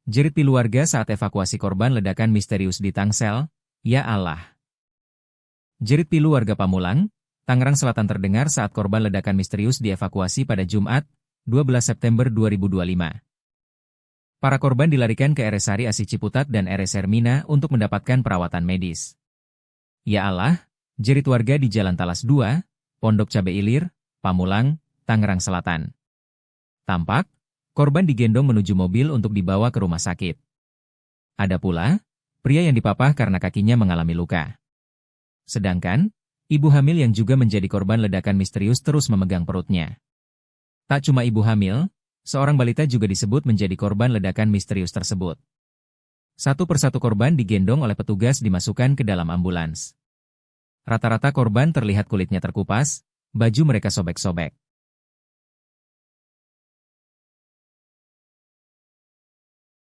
Jerit pilu warga saat evakuasi korban ledakan misterius di Tangsel, ya Allah. Jerit pilu warga Pamulang, Tangerang Selatan terdengar saat korban ledakan misterius dievakuasi pada Jumat, 12 September 2025. Para korban dilarikan ke RS Asih Ciputat dan RS Hermina untuk mendapatkan perawatan medis. Ya Allah, jerit warga di Jalan Talas 2, Pondok Cabe Ilir, Pamulang, Tangerang Selatan. Tampak, korban digendong menuju mobil untuk dibawa ke rumah sakit. Ada pula, pria yang dipapah karena kakinya mengalami luka. Sedangkan, ibu hamil yang juga menjadi korban ledakan misterius terus memegang perutnya. Tak cuma ibu hamil, seorang balita juga disebut menjadi korban ledakan misterius tersebut. Satu persatu korban digendong oleh petugas dimasukkan ke dalam ambulans. Rata-rata korban terlihat kulitnya terkupas, baju mereka sobek-sobek.